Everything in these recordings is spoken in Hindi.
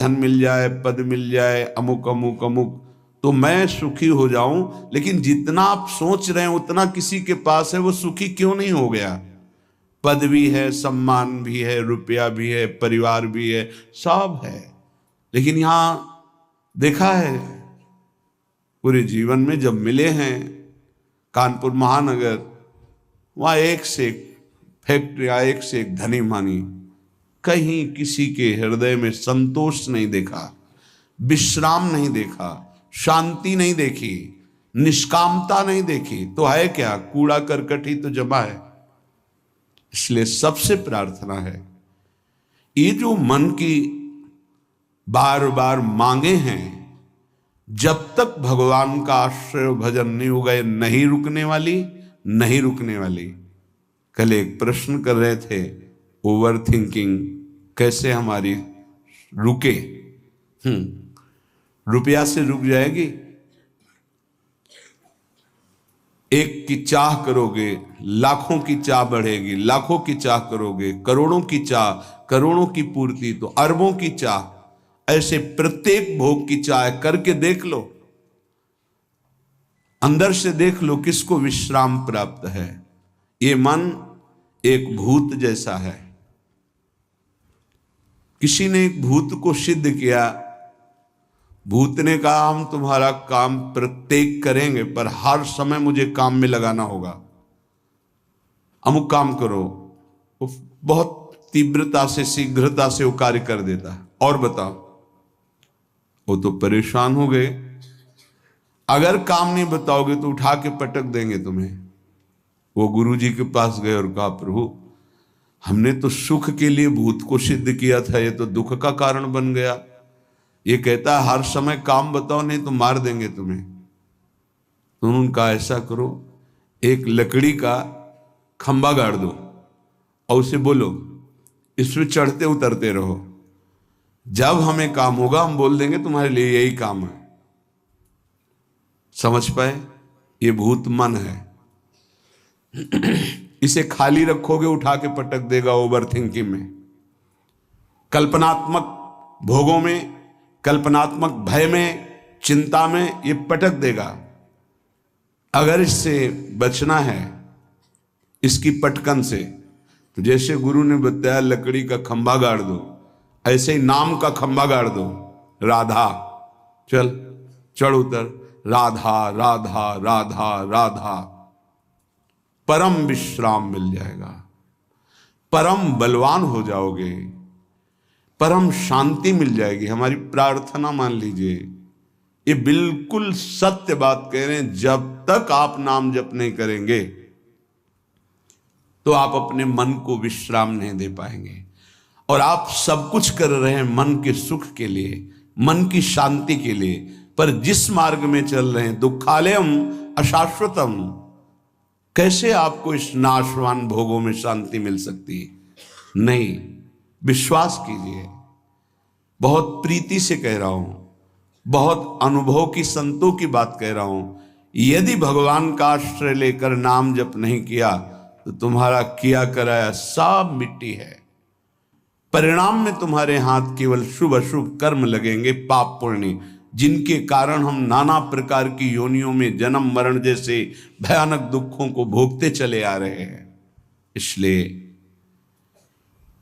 धन मिल जाए, पद मिल जाए, अमुक अमुक अमुक, तो मैं सुखी हो जाऊं। लेकिन जितना आप सोच रहे हैं उतना किसी के पास है, वो सुखी क्यों नहीं हो गया? पद भी है, सम्मान भी है, रुपया भी है, परिवार भी है, सब है, लेकिन यहां देखा है पूरे जीवन में जब मिले हैं कानपुर महानगर, वहां एक से एक फैक्ट्रियां, एक से एक धनी मानी, कहीं किसी के हृदय में संतोष नहीं देखा, विश्राम नहीं देखा, शांति नहीं देखी, निष्कामता नहीं देखी, तो है क्या? कूड़ा करकट ही तो जमा है। इसलिए सबसे प्रार्थना है, ये जो मन की बार बार मांगे हैं, जब तक भगवान का आश्रय भजन नहीं होगा, ये नहीं रुकने वाली, नहीं रुकने वाली। कल एक प्रश्न कर रहे थे, ओवर थिंकिंग कैसे हमारी रुके? रुपया से रुक जाएगी? एक की चाह करोगे, लाखों की चाह बढ़ेगी, लाखों की चाह करोगे, करोड़ों की चाह, करोड़ों की पूर्ति, तो अरबों की चाह। ऐसे प्रत्येक भोग की चाह करके देख लो, अंदर से देख लो किसको विश्राम प्राप्त है। ये मन एक भूत जैसा है। किसी ने एक भूत को सिद्ध किया, भूत ने कहा हम तुम्हारा काम प्रत्येक करेंगे, पर हर समय मुझे काम में लगाना होगा, अमुक काम करो। वो बहुत तीव्रता से, शीघ्रता से वो कार्य कर देता है। और बताओ, वो तो परेशान हो गए। अगर काम नहीं बताओगे तो उठा के पटक देंगे तुम्हें। वो गुरुजी के पास गए और कहा प्रभु, हमने तो सुख के लिए भूत को सिद्ध किया था, ये तो दुख का कारण बन गया। ये कहता है हर समय काम बताओ, नहीं तो मार देंगे तुम्हें। तो उन्होंने कहा ऐसा करो, एक लकड़ी का खंबा गाड़ दो और उसे बोलो इसमें चढ़ते उतरते रहो, जब हमें काम होगा हम बोल देंगे तुम्हारे लिए यही काम है। समझ पाए? ये भूत मन है। इसे खाली रखोगे उठा के पटक देगा ओवर थिंकिंग में, कल्पनात्मक भोगों में, कल्पनात्मक भय में, चिंता में, ये पटक देगा। अगर इससे बचना है, इसकी पटकन से, तो जैसे गुरु ने बताया लकड़ी का खंबा गाड़ दो, ऐसे ही नाम का खंबा गाड़ दो। राधा, चल चढ़ उतर, राधा राधा राधा राधा, परम विश्राम मिल जाएगा, परम बलवान हो जाओगे, परम शांति मिल जाएगी। हमारी प्रार्थना मान लीजिए, ये बिल्कुल सत्य बात कह रहे हैं। जब तक आप नाम जप नहीं करेंगे तो आप अपने मन को विश्राम नहीं दे पाएंगे। और आप सब कुछ कर रहे हैं मन के सुख के लिए, मन की शांति के लिए, पर जिस मार्ग में चल रहे हैं दुखालयम अशाश्वतम, कैसे आपको इस नाशवान भोगों में शांति मिल सकती है? नहीं। विश्वास कीजिए, बहुत प्रीति से कह रहा हूं, बहुत अनुभव की, संतों की बात कह रहा हूं। यदि भगवान का आश्रय लेकर नाम जप नहीं किया तो तुम्हारा किया कराया सब मिट्टी है। परिणाम में तुम्हारे हाथ केवल शुभ अशुभ कर्म लगेंगे, पाप पुण्य, जिनके कारण हम नाना प्रकार की योनियों में जन्म मरण जैसे भयानक दुखों को भोगते चले आ रहे हैं। इसलिए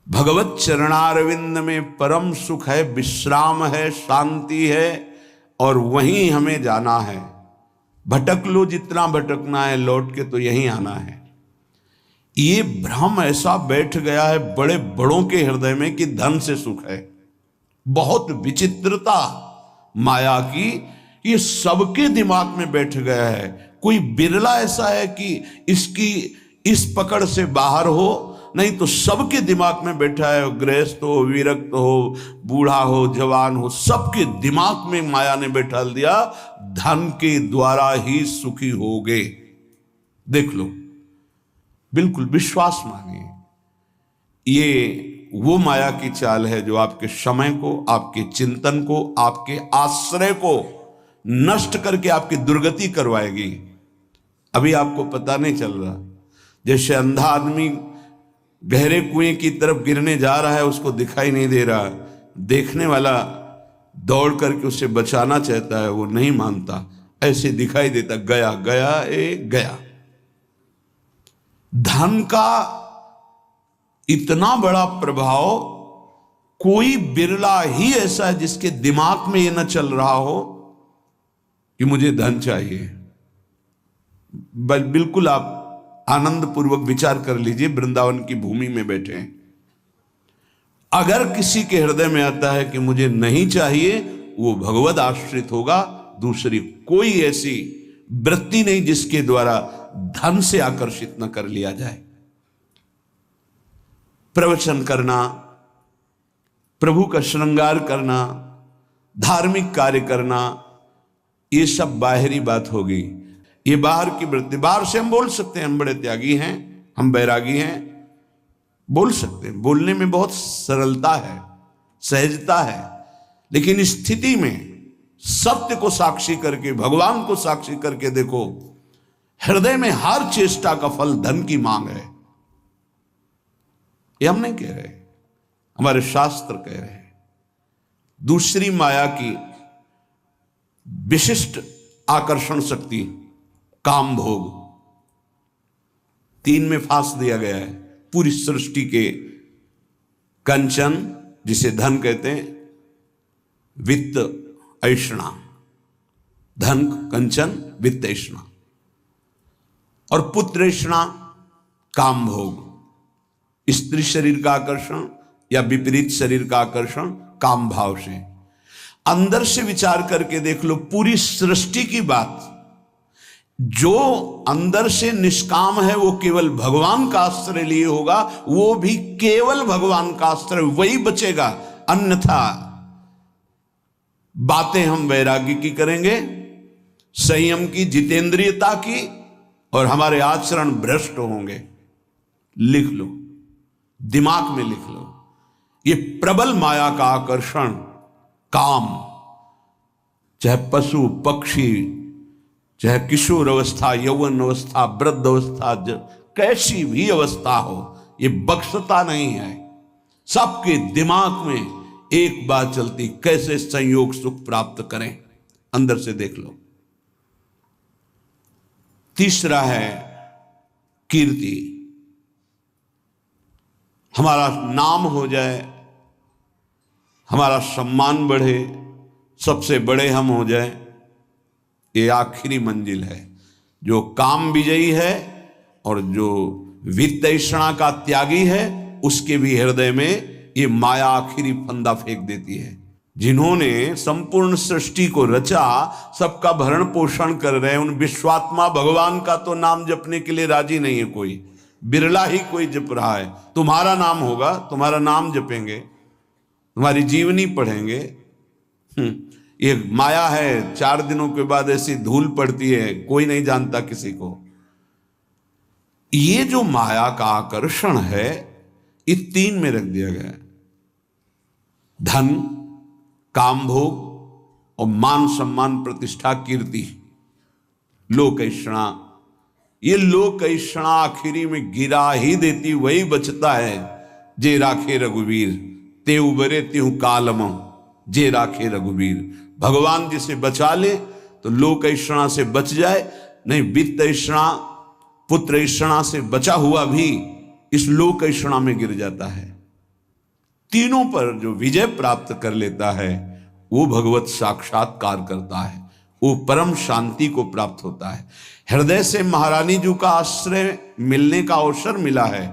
भगवत चरणारविंद में परम सुख है, विश्राम है, शांति है, और वहीं हमें जाना है। भटक लो जितना भटकना है, लौट के तो यहीं आना है। ये भ्रम ऐसा बैठ गया है बड़े बड़ों के हृदय में कि धन से सुख है। बहुत विचित्रता माया की, ये सबके दिमाग में बैठ गया है। कोई बिरला ऐसा है कि इसकी इस पकड़ से बाहर हो, नहीं तो सबके दिमाग में बैठा है। गृहस्थ हो, विरक्त हो, बूढ़ा हो, जवान हो, सबके दिमाग में माया ने बैठा दिया, धन के द्वारा ही सुखी होगे। देख लो, बिल्कुल विश्वास मानिए। ये वो माया की चाल है जो आपके समय को, आपके चिंतन को, आपके आश्रय को नष्ट करके आपकी दुर्गति करवाएगी। अभी आपको पता नहीं चल रहा, जैसे अंधा आदमी गहरे कुएं की तरफ गिरने जा रहा है, उसको दिखाई नहीं दे रहा, देखने वाला दौड़ करके उसे बचाना चाहता है, वो नहीं मानता, ऐसे दिखाई देता गया गया गया। धन का इतना बड़ा प्रभाव, कोई बिरला ही ऐसा है जिसके दिमाग में ये न चल रहा हो कि मुझे धन चाहिए। बिल्कुल आप आनंद पूर्वक विचार कर लीजिए, वृंदावन की भूमि में बैठे हैं, अगर किसी के हृदय में आता है कि मुझे नहीं चाहिए, वो भगवद आश्रित होगा। दूसरी कोई ऐसी वृत्ति नहीं जिसके द्वारा धन से आकर्षित न कर लिया जाए। प्रवचन करना, प्रभु का श्रृंगार करना, धार्मिक कार्य करना, ये सब बाहरी बात होगी, ये बाहर की वृत्ति। बाहर से हम बोल सकते हैं हम बड़े त्यागी हैं, हम बैरागी हैं, बोल सकते हैं, बोलने में बहुत सरलता है, सहजता है, लेकिन स्थिति में सत्य को साक्षी करके, भगवान को साक्षी करके देखो, हृदय में हर चेष्टा का फल धन की मांग है। ये हम नहीं कह रहे, हमारे शास्त्र कह रहे हैं। दूसरी माया की विशिष्ट आकर्षण शक्ति काम भोग, 3 में फांस दिया गया है। पूरी सृष्टि के कंचन, जिसे धन कहते हैं, वित्त ऐषणा, धन कंचन वित्त ऐषणा, और पुत्र ऐषणा काम भोग, स्त्री शरीर का आकर्षण या विपरीत शरीर का आकर्षण काम भाव से। अंदर से विचार करके देख लो, पूरी सृष्टि की बात, जो अंदर से निष्काम है वो केवल भगवान का आश्रय लिए होगा, वो भी केवल भगवान का आश्रय, वही बचेगा। अन्यथा बातें हम वैराग्य की करेंगे, संयम की, जितेंद्रियता की, और हमारे आचरण भ्रष्ट होंगे। लिख लो, दिमाग में लिख लो, ये प्रबल माया का आकर्षण काम, चाहे पशु पक्षी, चाहे किशोर अवस्था, यौवन अवस्था, वृद्ध अवस्था, कैसी भी अवस्था हो, ये बख्शता नहीं है। सबके दिमाग में एक बात चलती, कैसे संयोग सुख प्राप्त करें, अंदर से देख लो। तीसरा है कीर्ति, हमारा नाम हो जाए, हमारा सम्मान बढ़े, सबसे बड़े हम हो जाए, ये आखिरी मंजिल है। जो काम विजयी है और जो वित्त ऐषणा का त्यागी है, उसके भी हृदय में ये माया आखिरी फंदा फेंक देती है। जिन्होंने संपूर्ण सृष्टि को रचा, सबका भरण पोषण कर रहे हैं, उन विश्वात्मा भगवान का तो नाम जपने के लिए राजी नहीं है कोई, बिरला ही कोई जप रहा है। तुम्हारा नाम होगा, तुम्हारा नाम जपेंगे, तुम्हारी जीवनी पढ़ेंगे। ये माया है, 4 दिनों के बाद ऐसी धूल पड़ती है, कोई नहीं जानता किसी को। ये जो माया का आकर्षण है, ये 3 में रख दिया गया है, धन, काम भोग और मान सम्मान प्रतिष्ठा कीर्ति, लोक ऐषणा। ये लोक ऐषणा आखिरी में गिरा ही देती, वही बचता है। जे राखे रघुवीर ते उबरे त्यू कालम, जे राखे रघुवीर। भगवान जिसे बचा ले तो लोक ऐषणा से बच जाए, नहीं वित्त ऐषणा, पुत्र ऐषणा से बचा हुआ भी इस लोक ऐषणा में गिर जाता है। तीनों पर जो विजय प्राप्त कर लेता है, वो भगवत साक्षात्कार करता है, वो परम शांति को प्राप्त होता है। हृदय से महारानी जी का आश्रय मिलने का अवसर मिला है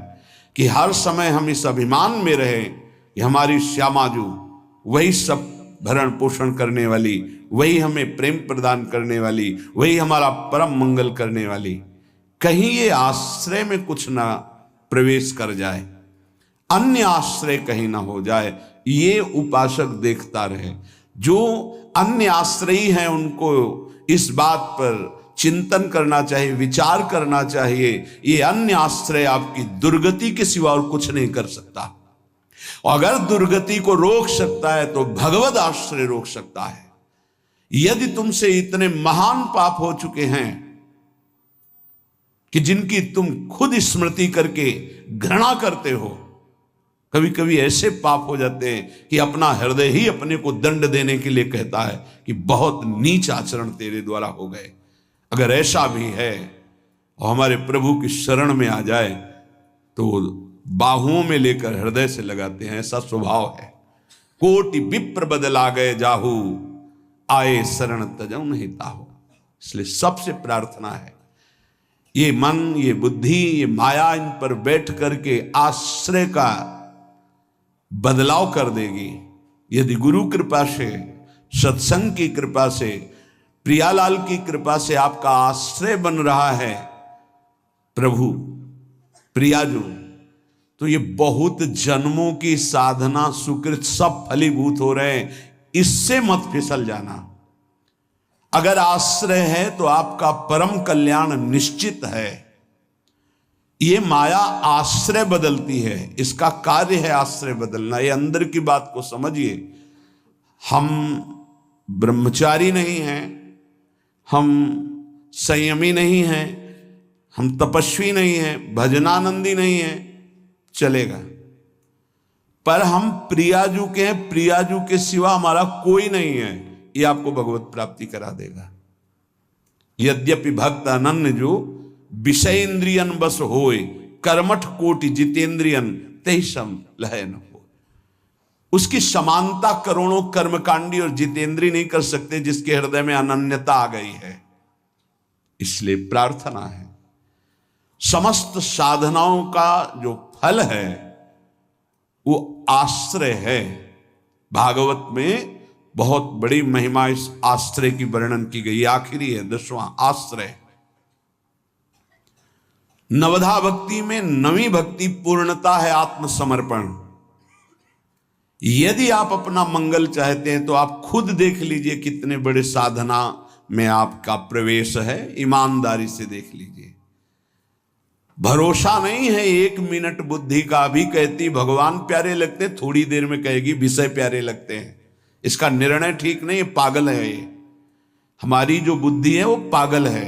कि हर समय हम इस अभिमान में रहे कि हमारी श्यामा जी वही सब भरण पोषण करने वाली, वही हमें प्रेम प्रदान करने वाली, वही हमारा परम मंगल करने वाली। कहीं ये आश्रय में कुछ ना प्रवेश कर जाए, अन्य आश्रय कहीं ना हो जाए, ये उपासक देखता रहे। जो अन्य आश्रयी हैं उनको इस बात पर चिंतन करना चाहिए, विचार करना चाहिए, ये अन्य आश्रय आपकी दुर्गति के सिवा और कुछ नहीं कर सकता। अगर दुर्गति को रोक सकता है तो भगवद आश्रय रोक सकता है। यदि तुमसे इतने महान पाप हो चुके हैं कि जिनकी तुम खुद स्मृति करके घृणा करते हो, कभी कभी ऐसे पाप हो जाते हैं कि अपना हृदय ही अपने को दंड देने के लिए कहता है कि बहुत नीच आचरण तेरे द्वारा हो गए। अगर ऐसा भी है और हमारे प्रभु की शरण में आ जाए तो बाहुओं में लेकर हृदय से लगाते हैं, ऐसा स्वभाव है। कोटि विप्र बदला गए जाहू, आए शरण तजौ नहीं ताहू। इसलिए सबसे प्रार्थना है ये मन, ये बुद्धि, ये माया इन पर बैठ करके आश्रय का बदलाव कर देगी। यदि गुरु कृपा से, सत्संग की कृपा से, प्रियालाल की कृपा से आपका आश्रय बन रहा है प्रभु प्रियाजू, तो ये बहुत जन्मों की साधना सुकृत सब फलीभूत हो रहे हैं। इससे मत फिसल जाना। अगर आश्रय है तो आपका परम कल्याण निश्चित है। ये माया आश्रय बदलती है, इसका कार्य है आश्रय बदलना। ये अंदर की बात को समझिए। हम ब्रह्मचारी नहीं हैं, हम संयमी नहीं हैं, हम तपस्वी नहीं हैं, भजनानंदी नहीं हैं, चलेगा। पर हम प्रियाजू के हैं, प्रियाजू के सिवा हमारा कोई नहीं है, ये आपको भगवत प्राप्ति करा देगा। यद्यपि भक्त अनन्य जो विषय इंद्रियन बस होए, कर्मठ कोटि जितेंद्रियन तेहि सम लहै न हो। उसकी समानता करोड़ों कर्मकांडी और जितेंद्री नहीं कर सकते जिसके हृदय में अनन्यता आ गई है। इसलिए प्रार्थना है, समस्त साधनाओं का जो फल है वो आश्रय है। भागवत में बहुत बड़ी महिमा इस आश्रय की वर्णन की गई। आखिरी है 10वां आश्रय। नवधा भक्ति में 9वीं भक्ति पूर्णता है आत्मसमर्पण। यदि आप अपना मंगल चाहते हैं तो आप खुद देख लीजिए कितने बड़े साधना में आपका प्रवेश है। ईमानदारी से देख लीजिए। भरोसा नहीं है 1 मिनट बुद्धि का भी कहती भगवान प्यारे लगते, थोड़ी देर में कहेगी विषय प्यारे लगते हैं। इसका निर्णय ठीक नहीं है, पागल है ये। हमारी जो बुद्धि है वो पागल है।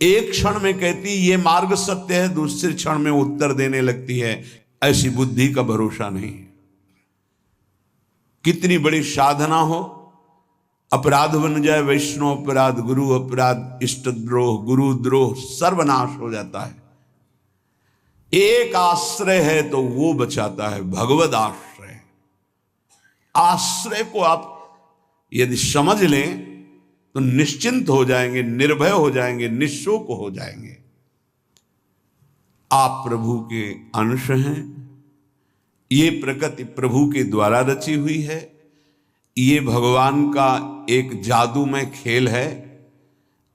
एक क्षण में कहती ये मार्ग सत्य है, दूसरे क्षण में उत्तर देने लगती है। ऐसी बुद्धि का भरोसा नहीं है। कितनी बड़ी साधना हो, अपराध बन जाए, वैष्णव अपराध, गुरु अपराध, इष्ट द्रोह, गुरु द्रोह, सर्वनाश हो जाता है। एक आश्रय है तो वो बचाता है, भगवद आश्रय। आश्रय को आप यदि समझ लें तो निश्चिंत हो जाएंगे, निर्भय हो जाएंगे, निःशोक हो जाएंगे। आप प्रभु के अंश हैं। ये प्रकृति प्रभु के द्वारा रची हुई है। ये भगवान का एक जादूमय खेल है।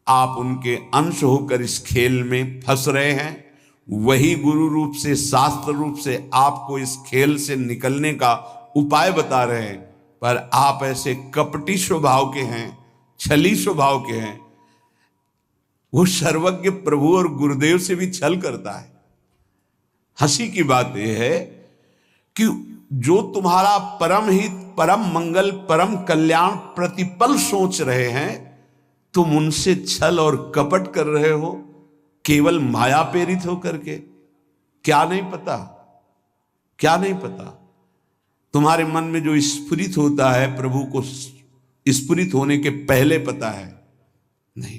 आप उनके अंश होकर इस खेल में फंस रहे हैं। वही गुरु रूप से, शास्त्र रूप से आपको इस खेल से निकलने का उपाय बता रहे हैं। पर आप ऐसे कपटी स्वभाव के हैं, छली स्वभाव के हैं। वो सर्वज्ञ प्रभु और गुरुदेव से भी छल करता है। हंसी की बात यह है कि जो तुम्हारा परम हित, परम मंगल, परम कल्याण प्रतिपल सोच रहे हैं, तुम उनसे छल और कपट कर रहे हो, केवल माया प्रेरित होकर के। क्या नहीं पता, क्या नहीं पता। तुम्हारे मन में जो स्फुरित होता है प्रभु को स्फुरित होने के पहले पता है नहीं।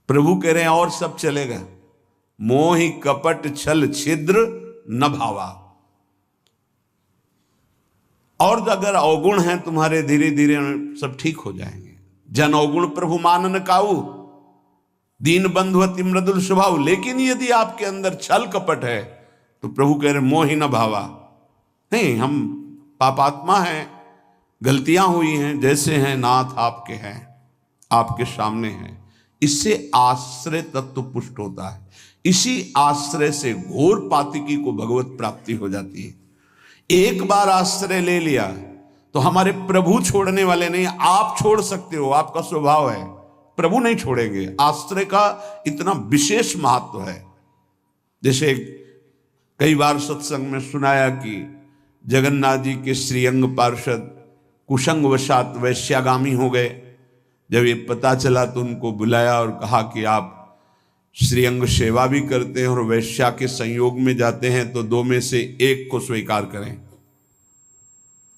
प्रभु कह रहे हैं और सब चलेगा। मोहि कपट छल छिद्र न भावा। और अगर अवगुण हैं तुम्हारे, धीरे धीरे सब ठीक हो जाएंगे। जन अवगुण प्रभु मानन काऊ, दीन बंधु अति मृदुल स्वभाव। लेकिन यदि आपके अंदर छल कपट है तो प्रभु कह रहे मोहि न भावा। नहीं, हम पापात्मा हैं, गलतियां हुई हैं, जैसे हैं नाथ आपके हैं, आपके सामने हैं। इससे आश्रय तत्व पुष्ट होता है। इसी आश्रय से घोर पातिकी को भगवत प्राप्ति हो जाती है। एक बार आश्रय ले लिया तो हमारे प्रभु छोड़ने वाले नहीं, आप छोड़ सकते हो, आपका स्वभाव है। प्रभु नहीं छोड़ेंगे। आश्रय का इतना विशेष महत्व है। जैसे कई बार सत्संग में सुनाया कि जगन्नाथ जी के श्रीअंग पार्षद कुसंग वशात वैश्यागामी हो गए। जब ये पता चला तो उनको बुलाया और कहा कि आप श्रीअंग सेवा भी करते हैं और वैश्या के संयोग में जाते हैं, तो दो में से एक को स्वीकार करें,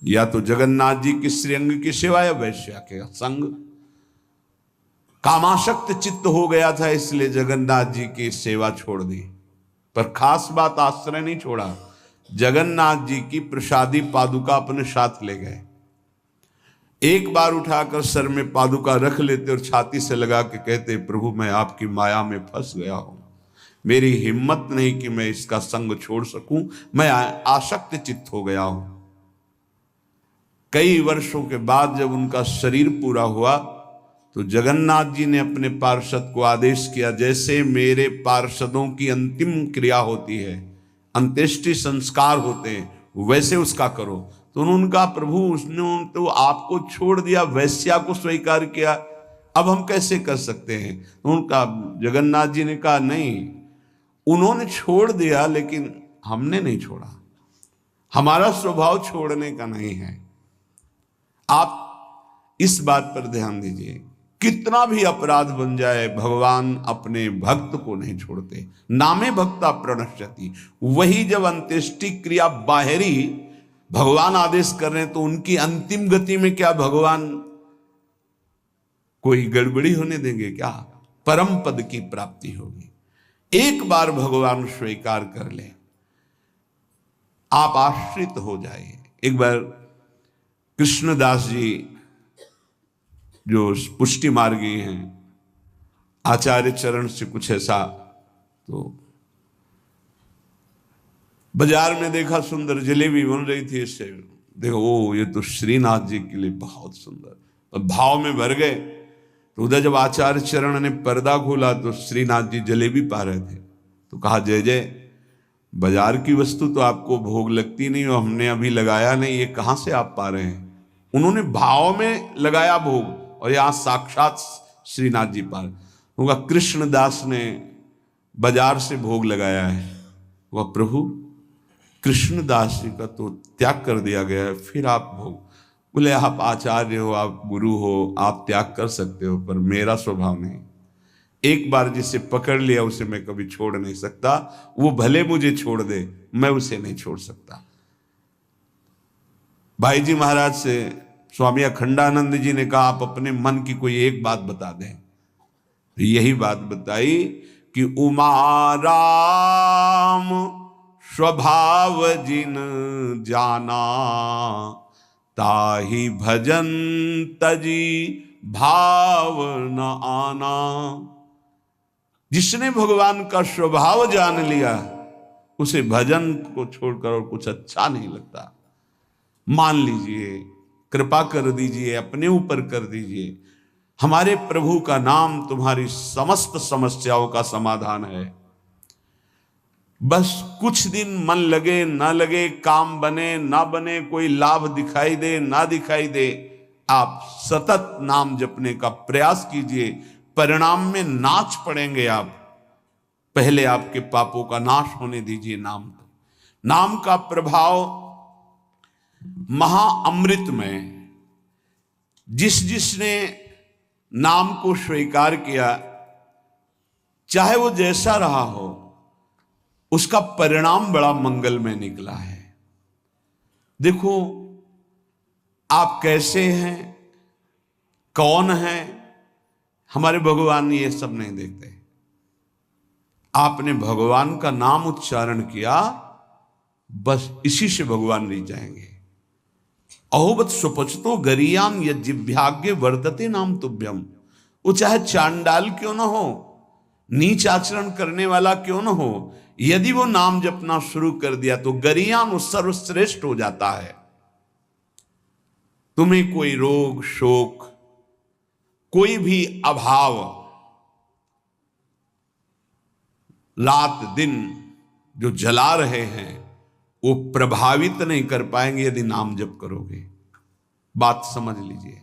या तो जगन्नाथ जी की श्रीअंग की सेवा या वैश्या के संग। कामाशक्त चित्त हो गया था, इसलिए जगन्नाथ जी की सेवा छोड़ दी। पर खास बात, आश्रय नहीं छोड़ा, जगन्नाथ जी की प्रसादी पादुका अपने साथ ले गए। एक बार उठाकर सर में पादुका रख लेते और छाती से लगा के कहते, प्रभु मैं आपकी माया में फंस गया हूं, मेरी हिम्मत नहीं कि मैं इसका संग छोड़ सकूं, मैं आसक्त चित्त हो गया हूं। कई वर्षों के बाद जब उनका शरीर पूरा हुआ तो जगन्नाथ जी ने अपने पार्षद को आदेश किया, जैसे मेरे पार्षदों की अंतिम क्रिया होती है, अंत्येष्टि संस्कार होते हैं, वैसे उसका करो। तो उन्होंने कहा, प्रभु उसने तो आपको छोड़ दिया, वैश्या को स्वीकार किया, अब हम कैसे कर सकते हैं? तो उनका जगन्नाथ जी ने कहा, नहीं, उन्होंने छोड़ दिया लेकिन हमने नहीं छोड़ा, हमारा स्वभाव छोड़ने का नहीं है। आप इस बात पर ध्यान दीजिए, कितना भी अपराध बन जाए भगवान अपने भक्त को नहीं छोड़ते। नामे भक्ता प्रणश्यति, वही जब अंत्येष्टि क्रिया बाहरी भगवान आदेश कर रहे हैं, तो उनकी अंतिम गति में क्या भगवान कोई गड़बड़ी होने देंगे क्या? परम पद की प्राप्ति होगी। एक बार भगवान स्वीकार कर ले, आप आश्रित हो जाइए। एक बार कृष्णदास जी जो पुष्टि मार्गी हैं, आचार्य चरण से कुछ ऐसा, तो बाजार में देखा सुंदर जलेबी बन रही थी, इससे देखो ओ ये तो श्रीनाथ जी के लिए बहुत सुंदर, तो भाव में भर गए। तो उधर जब आचार्य चरण ने पर्दा खोला तो श्रीनाथ जी जलेबी पा रहे थे। तो कहा, जय जय, बाजार की वस्तु तो आपको भोग लगती नहीं और हमने अभी लगाया नहीं, ये कहां से आप पा रहे हैं? उन्होंने भाव में लगाया भोग और यहां साक्षात श्रीनाथ जी पार। उनका कृष्णदास ने बाजार से भोग लगाया है। वह प्रभु कृष्णदास जी का तो त्याग कर दिया गया है, फिर आप भोग? बोले, आप आचार्य हो, आप गुरु हो, आप त्याग कर सकते हो, पर मेरा स्वभाव नहीं। एक बार जिसे पकड़ लिया उसे मैं कभी छोड़ नहीं सकता, वो भले मुझे छोड़ दे, मैं उसे नहीं छोड़ सकता। भाई जी महाराज से स्वामी अखंडानंद जी ने कहा, आप अपने मन की कोई एक बात बता दें। तो यही बात बताई कि उमा राम स्वभाव जिन जाना, ताहि भजन तजी भाव न आना। जिसने भगवान का स्वभाव जान लिया, उसे भजन को छोड़कर और कुछ अच्छा नहीं लगता। मान लीजिए, कृपा कर दीजिए, अपने ऊपर कर दीजिए, हमारे प्रभु का नाम तुम्हारी समस्त समस्याओं का समाधान है। बस कुछ दिन मन लगे ना लगे, काम बने ना बने, कोई लाभ दिखाई दे ना दिखाई दे, आप सतत नाम जपने का प्रयास कीजिए। परिणाम में नाच पड़ेंगे आप। पहले आपके पापों का नाश होने दीजिए। नाम का प्रभाव महाअमृत में, जिसने नाम को स्वीकार किया, चाहे वो जैसा रहा हो, उसका परिणाम बड़ा मंगलमय निकला है। देखो, आप कैसे हैं, कौन हैं, हमारे भगवान ये सब नहीं देखते। आपने भगवान का नाम उच्चारण किया, बस इसी से भगवान रीझ जाएंगे। अहोबत सुपचतो गरियान यज्जिभ्याग्य वर्तते नाम तुभ्यम। वो चाहे चांडाल क्यों ना हो, नीच आचरण करने वाला क्यों ना हो, यदि वो नाम जपना शुरू कर दिया तो गरियान वो सर्वश्रेष्ठ हो जाता है। तुम्हें कोई रोग शोक, कोई भी अभाव रात दिन जो जला रहे हैं, वो प्रभावित नहीं कर पाएंगे यदि नाम जप करोगे। बात समझ लीजिए।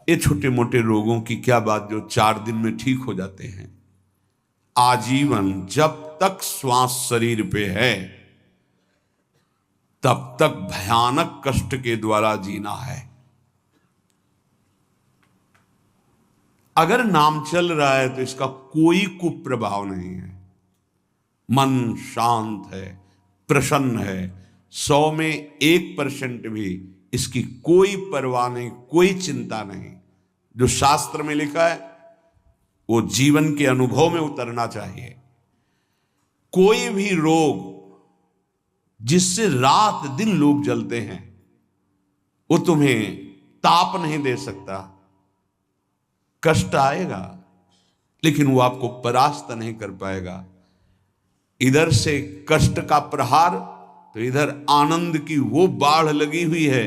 ये छोटे मोटे रोगों की क्या बात जो 4 दिन में ठीक हो जाते हैं। आजीवन जब तक श्वास शरीर पे है तब तक भयानक कष्ट के द्वारा जीना है। अगर नाम चल रहा है तो इसका कोई कुप्रभाव नहीं है। मन शांत है, प्रसन्न है, 100 में 1% भी इसकी कोई परवाह नहीं, कोई चिंता नहीं। जो शास्त्र में लिखा है वो जीवन के अनुभव में उतरना चाहिए। कोई भी रोग जिससे रात दिन लोग जलते हैं वो तुम्हें ताप नहीं दे सकता। कष्ट आएगा लेकिन वो आपको परास्त नहीं कर पाएगा। इधर से कष्ट का प्रहार तो इधर आनंद की वो बाढ़ लगी हुई है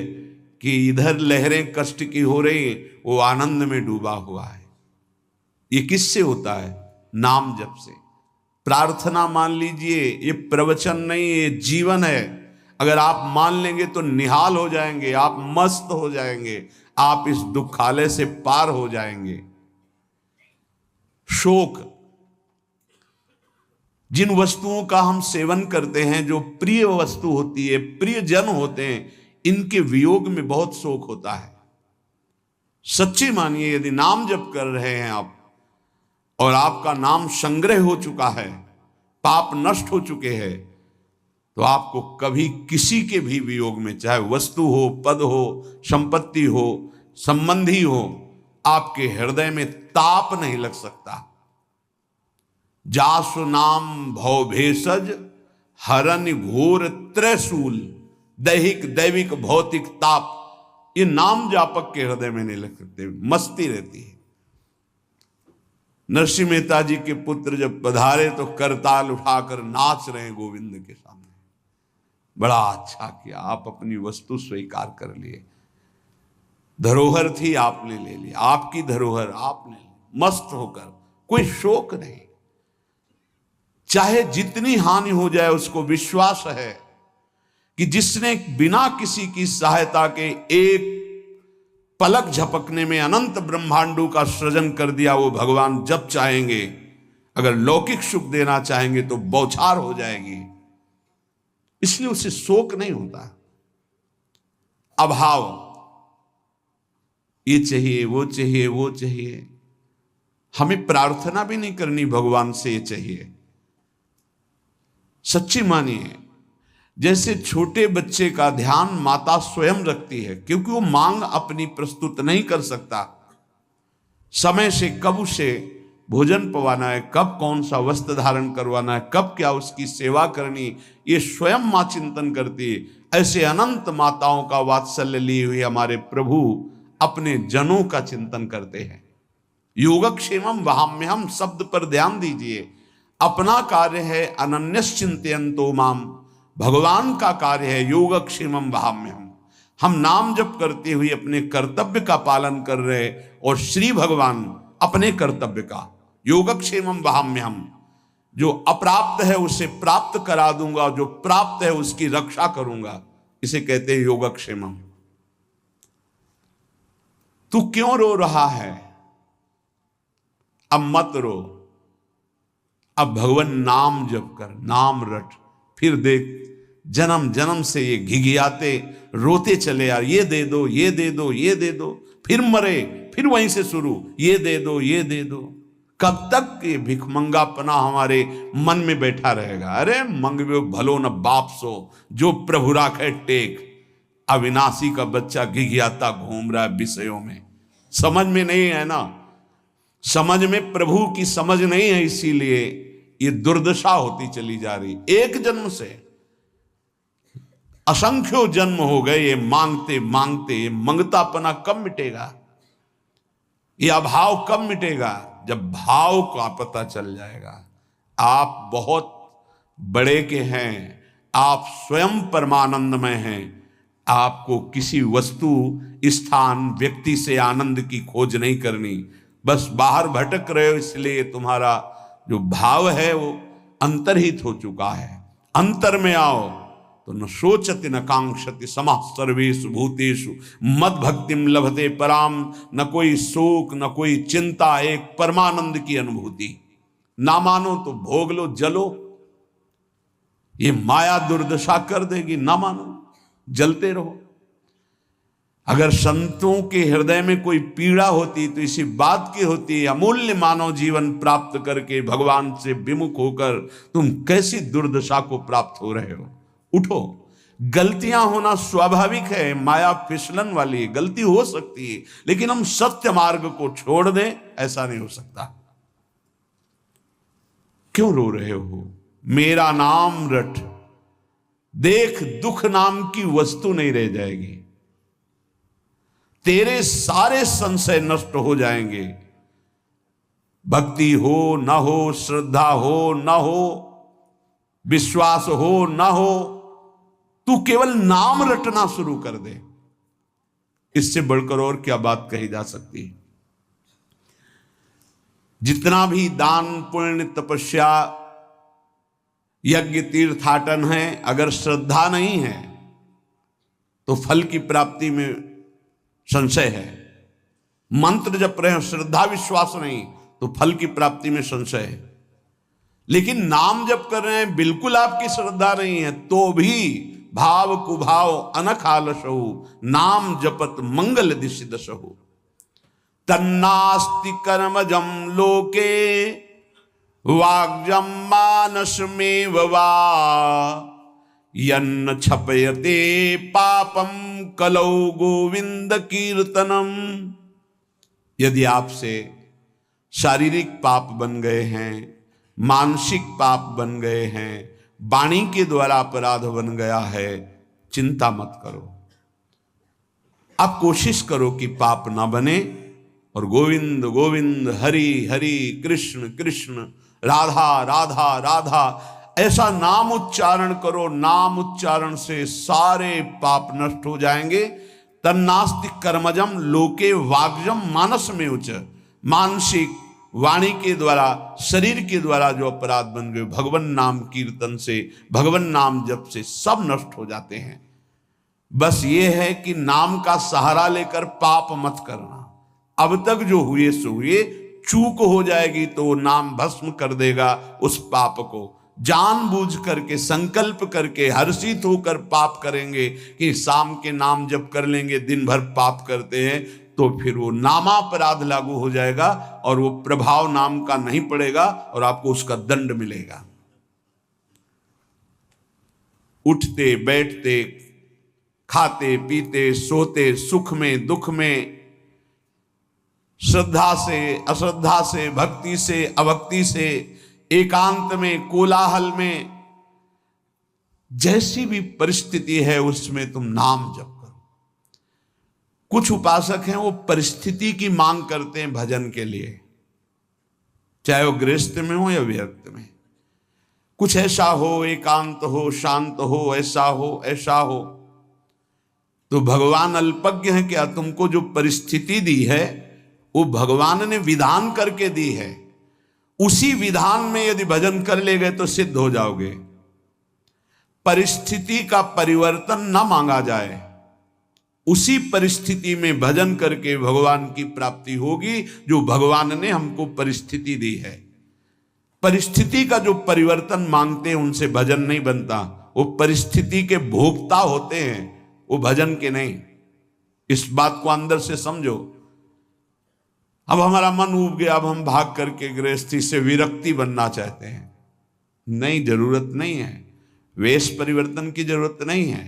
कि इधर लहरें कष्ट की हो रही, वो आनंद में डूबा हुआ है। ये किससे होता है? नाम जप से। प्रार्थना मान लीजिए, ये प्रवचन नहीं, ये जीवन है। अगर आप मान लेंगे तो निहाल हो जाएंगे, आप मस्त हो जाएंगे, आप इस दुखालय से पार हो जाएंगे। शोक, जिन वस्तुओं का हम सेवन करते हैं, जो प्रिय वस्तु होती है, प्रिय जन होते हैं, इनके वियोग में बहुत शोक होता है। सच्ची मानिए, यदि नाम जप कर रहे हैं आप और आपका नाम संग्रह हो चुका है, पाप नष्ट हो चुके हैं, तो आपको कभी किसी के भी वियोग में, चाहे वस्तु हो, पद हो, संपत्ति हो, संबंधी हो, आपके हृदय में ताप नहीं लग सकता। जासु नाम भव भेषज हरन घोर त्रैशूल, दैहिक दैविक भौतिक ताप, ये नाम जापक के हृदय में नहीं लग सकते। मस्ती रहती है। नरसिंह मेहता जी के पुत्र जब पधारे तो करताल उठाकर नाच रहे हैं गोविंद के सामने। बड़ा अच्छा किया, आप अपनी वस्तु स्वीकार कर लिए। धरोहर थी, आपने ले लिया, आपकी धरोहर आपने ली, मस्त होकर, कोई शोक नहीं। चाहे जितनी हानि हो जाए, उसको विश्वास है कि जिसने बिना किसी की सहायता के एक पलक झपकने में अनंत ब्रह्मांडों का सृजन कर दिया, वो भगवान जब चाहेंगे, अगर लौकिक सुख देना चाहेंगे तो बौछार हो जाएगी। इसलिए उसे शोक नहीं होता। अभाव, ये चाहिए, वो चाहिए, वो चाहिए, हमें प्रार्थना भी नहीं करनी भगवान से ये चाहिए। सच्ची मानिए, जैसे छोटे बच्चे का ध्यान माता स्वयं रखती है, क्योंकि वो मांग अपनी प्रस्तुत नहीं कर सकता। समय से कब उसे भोजन पवाना है, कब कौन सा वस्त्र धारण करवाना है, कब क्या उसकी सेवा करनी, ये स्वयं मां चिंतन करती है। ऐसे अनंत माताओं का वात्सल्य लिए हुए हमारे प्रभु अपने जनों का चिंतन करते हैं। योगक्षेमम वहाम्यहम शब्द पर ध्यान दीजिए। अपना कार्य है अनन्यश्चिंतयन्तो माम, भगवान का कार्य है योगक्षेमम वहाम्यहम। हम नाम जप करते हुए अपने कर्तव्य का पालन कर रहे, और श्री भगवान अपने कर्तव्य का, योगक्षेमम वहाम्यहम, जो अप्राप्त है उसे प्राप्त करा दूंगा, जो प्राप्त है उसकी रक्षा करूंगा, इसे कहते हैं योगक्षेमम। तू क्यों रो रहा है? अब मत रो, अब भगवान नाम जप कर, नाम रट, फिर देख जन्म जन्म से ये घिघियाते रोते चले यार, ये दे दो, ये दे दो, ये दे दो, फिर मरे, फिर वहीं से शुरू, ये दे दो, ये दे दो। कब तक ये भिखमंगापना हमारे मन में बैठा रहेगा? अरे मंगवे भलो न बाप सो, जो प्रभु राखे टेक। अविनाशी का बच्चा घिघियाता घूम रहा है विषयों में, समझ में नहीं है ना, समझ में प्रभु की समझ नहीं है, इसीलिए ये दुर्दशा होती चली जा रही। एक जन्म से असंख्यों जन्म हो गए ये मांगते मांगते। ये मंगतापना कब मिटेगा? ये अभाव कब मिटेगा? जब भाव का पता चल जाएगा। आप बहुत बड़े के हैं, आप स्वयं परमानंदमय हैं। आपको किसी वस्तु, स्थान, व्यक्ति से आनंद की खोज नहीं करनी। बस बाहर भटक रहे हो, इसलिए तुम्हारा जो भाव है वो अंतर्हित हो चुका है। अंतर में आओ तो न शोचति न कांक्षति समः सर्वेषु भूतेषु मद भक्तिम लभते पराम। न कोई शोक, न कोई चिंता, एक परमानंद की अनुभूति। ना मानो तो भोग लो, जलो, ये माया दुर्दशा कर देगी। ना मानो, जलते रहो। अगर संतों के हृदय में कोई पीड़ा होती तो इसी बात की होती, अमूल्य मानव जीवन प्राप्त करके भगवान से विमुख होकर तुम कैसी दुर्दशा को प्राप्त हो रहे हो। उठो। गलतियां होना स्वाभाविक है, माया फिसलन वाली है, गलती हो सकती है, लेकिन हम सत्य मार्ग को छोड़ दें, ऐसा नहीं हो सकता। क्यों रो रहे हो? मेरा नाम रट, देख दुख नाम की वस्तु नहीं रह जाएगी, तेरे सारे संशय नष्ट हो जाएंगे। भक्ति हो न हो, श्रद्धा हो न हो, विश्वास हो न हो, तू केवल नाम रटना शुरू कर दे, इससे बढ़कर और क्या बात कही जा सकती है। जितना भी दान पुण्य तपस्या यज्ञ तीर्थाटन है, अगर श्रद्धा नहीं है तो फल की प्राप्ति में संशय है। मंत्र जप रहे हो, श्रद्धा विश्वास नहीं तो फल की प्राप्ति में संशय है। लेकिन नाम जप कर रहे हैं, बिल्कुल आपकी श्रद्धा नहीं है, तो भी भाव कुभाव अनख आलसहु, नाम जपत मंगल दिशि दशहु। तन्नास्ति कर्मजम लोके वाग्जम मानसमेव वा, यन्न छपयते पापम कलौ गोविंद कीर्तनम। यदि आपसे शारीरिक पाप बन गए हैं, मानसिक पाप बन गए हैं, वाणी के द्वारा अपराध बन गया है, चिंता मत करो। आप कोशिश करो कि पाप ना बने और गोविंद गोविंद हरि हरि कृष्ण कृष्ण राधा राधा राधा ऐसा नाम उच्चारण करो। नाम उच्चारण से सारे पाप नष्ट हो जाएंगे। तन्नास्ति कर्मजम लोके वाग्जम मानस में उच्च, मानसिक वाणी के द्वारा शरीर के द्वारा जो अपराध बन गए, भगवान नाम कीर्तन से, भगवान नाम जप से सब नष्ट हो जाते हैं। बस ये है कि नाम का सहारा लेकर पाप मत करना। अब तक जो हुए सो हुए, चूक हो जाएगी तो नाम भस्म कर देगा उस पाप को। जानबूझ करके संकल्प करके हर्षित होकर पाप करेंगे कि शाम के नाम जप कर लेंगे, दिन भर पाप करते हैं, तो फिर वो नामापराध लागू हो जाएगा और वो प्रभाव नाम का नहीं पड़ेगा और आपको उसका दंड मिलेगा। उठते बैठते, खाते पीते, सोते, सुख में दुख में, श्रद्धा से अश्रद्धा से, भक्ति से अभक्ति से, एकांत में कोलाहल में, जैसी भी परिस्थिति है उसमें तुम नाम जप करो। कुछ उपासक हैं वो परिस्थिति की मांग करते हैं भजन के लिए, चाहे वो गृहस्थ में हो या विरक्त में। कुछ ऐसा हो, एकांत हो, शांत हो, ऐसा हो ऐसा हो। तो भगवान अल्पज्ञ है क्या? तुमको जो परिस्थिति दी है वो भगवान ने विधान करके दी है। उसी विधान में यदि भजन कर ले गए तो सिद्ध हो जाओगे। परिस्थिति का परिवर्तन ना मांगा जाए, उसी परिस्थिति में भजन करके भगवान की प्राप्ति होगी जो भगवान ने हमको परिस्थिति दी है। परिस्थिति का जो परिवर्तन मांगते हैं उनसे भजन नहीं बनता। वो परिस्थिति के भोक्ता होते हैं, वो भजन के नहीं। इस बात को अंदर से समझो। अब हमारा मन ऊब गया, अब हम भाग करके गृहस्थी से विरक्ति बनना चाहते हैं। नहीं, जरूरत नहीं है। वेश परिवर्तन की जरूरत नहीं है।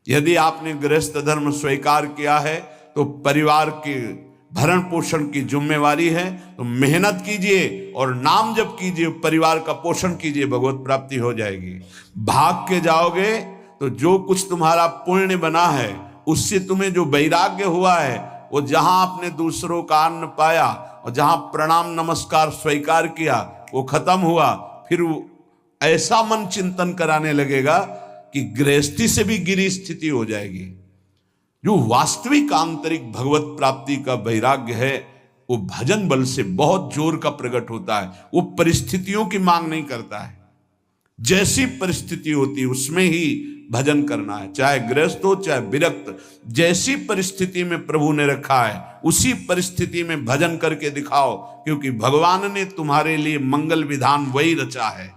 यदि आपने गृहस्थ धर्म स्वीकार किया है तो परिवार के भरण पोषण की जिम्मेवारी है, तो मेहनत कीजिए और नाम जप कीजिए, परिवार का पोषण कीजिए, भगवत प्राप्ति हो जाएगी। भाग के जाओगे तो जो कुछ तुम्हारा पुण्य बना है उससे तुम्हें जो वैराग्य हुआ है, वो जहां आपने दूसरों का अन्न पाया और जहां प्रणाम नमस्कार स्वीकार किया वो खत्म हुआ। फिर ऐसा मन चिंतन कराने लगेगा कि गृहस्थी से भी गिरी स्थिति हो जाएगी। जो वास्तविक आंतरिक भगवत प्राप्ति का वैराग्य है वो भजन बल से बहुत जोर का प्रकट होता है। वो परिस्थितियों की मांग नहीं करता है। जैसी परिस्थिति होती है उसमें ही भजन करना है, चाहे गृहस्थ हो चाहे विरक्त। जैसी परिस्थिति में प्रभु ने रखा है उसी परिस्थिति में भजन करके दिखाओ, क्योंकि भगवान ने तुम्हारे लिए मंगल विधान वही रचा है।